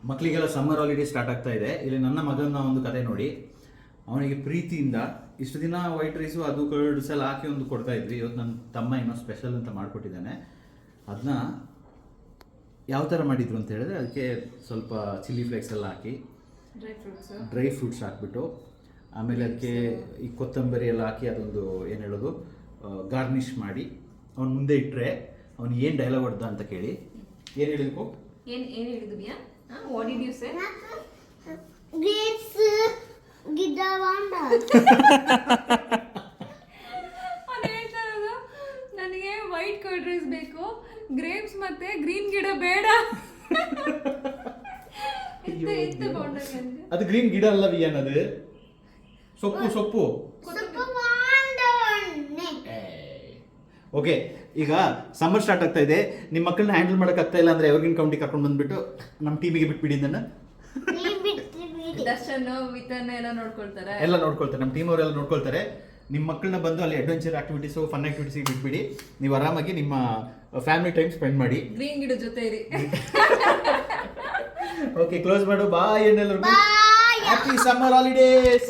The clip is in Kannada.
ಮಕ್ಕಳಿಗೆಲ್ಲ ಸಮ್ಮರ್ ಹಾಲಿಡೇ ಸ್ಟಾರ್ಟ್ ಆಗ್ತಾ ಇದೆ. ಇಲ್ಲಿ ನನ್ನ ಮಗನ ಒಂದು ಕತೆ ನೋಡಿ. ಅವನಿಗೆ ಪ್ರೀತಿಯಿಂದ ಇಷ್ಟು ದಿನ ವೈಟ್ ರೈಸು ಅದು ಕರ್ಡ್ಸ್ ಎಲ್ಲ ಹಾಕಿ ಒಂದು ಕೊಡ್ತಾ ಇದ್ವಿ. ಇವತ್ತು ನನ್ನ ತಮ್ಮ ಏನೋ ಸ್ಪೆಷಲ್ ಅಂತ ಮಾಡಿಕೊಟ್ಟಿದ್ದಾನೆ. ಅದನ್ನ ಯಾವ ಥರ ಮಾಡಿದ್ರು ಅಂತ ಹೇಳಿದ್ರೆ, ಅದಕ್ಕೆ ಸ್ವಲ್ಪ ಚಿಲ್ಲಿ ಫ್ಲೇಕ್ಸ್ ಎಲ್ಲ ಹಾಕಿ ಡ್ರೈ ಫ್ರೂಟ್ಸ್ ಹಾಕ್ಬಿಟ್ಟು, ಆಮೇಲೆ ಅದಕ್ಕೆ ಈ ಕೊತ್ತಂಬರಿ ಎಲ್ಲ ಹಾಕಿ ಅದೊಂದು ಏನು ಹೇಳೋದು ಗಾರ್ನಿಷ್ ಮಾಡಿ ಅವ್ನು ಮುಂದೆ ಇಟ್ಟರೆ ಅವ್ನು ಏನು ಡೈಲಾಗ್ ಹೊಡ್ದ ಅಂತ ಕೇಳಿ. ಏನು ಹೇಳಿದ್ಕೋ? ಏನು ಹೇಳಿದ್ವಿ? What did you say? Grapes ಗಿಡವಾಂಡ ಅದೇ ಥರದ್ದು ನನಗೆ ವೈಟ್ ಕರ್ಡ್ ರೈಸ್ ಬೇಕು, ಗ್ರೇಪ್ಸ್ ಮತ್ತೆ ಗ್ರೀನ್ ಗಿಡ ಬೇಡ. ಎಂತ ಬೌಂಡರಿ ಅಂದ್ರೆ ಅದು ಗ್ರೀನ್ ಗಿಡ ಅಲ್ಲ ವಿಯನ್, ಅದು ಸೊಪ್ಪು ಸೊಪ್ಪು. ಓಕೆ, ಈಗ ಸಮ್ಮರ್ ಸ್ಟಾರ್ಟ್ ಆಗ್ತಾ ಇದೆ. ನಿಮ್ಮ ಮಕ್ಕಳನ್ನ ಹ್ಯಾಂಡಲ್ ಮಾಡಕ್ ಆಗ್ತಾ ಇಲ್ಲ ಅಂದ್ರೆ ಎವರ್ಗಿನ್ ಕೌಂಟಿ ಕರ್ಕೊಂಡು ಬಂದ್ಬಿಟ್ಟು ನಮ್ಮ ಟೀಮಿಗೆ ಬಿಟ್ಬಿಡಿ. ನನ್ನ ದರ್ಶನ್ ವಿತನ್ ಎಲ್ಲ ನೋಡ್ಕೊಳ್ತಾರೆ, ನಮ್ಮ ಟೀಮ್ ಅವರೆಲ್ಲ ನೋಡ್ಕೊಳ್ತಾರೆ. ನಿಮ್ಮ ಮಕ್ಕಳನ್ನ ಬಂದು ಅಲ್ಲಿ ಅಡ್ವೆಂಚರ್ ಆಕ್ಟಿವಿಟೀಸು ಫನ್ ಆಕ್ಟಿವಿಟೀಸ್ ಬಿಟ್ಬಿಡಿ. ನೀವು ಆರಾಮಾಗಿ ನಿಮ್ಮ ಫ್ಯಾಮಿಲಿ ಟೈಮ್ ಸ್ಪೆಂಡ್ ಮಾಡಿ. ಗ್ರೀನ್ ಗಿಡ ಜೊತೆ ಇರಿ. ಓಕೆ, ಕ್ಲೋಸ್ ಮಾಡು. ಬಾಯ್ ಎಲ್ಲರಿಗೂ. Happy summer holidays.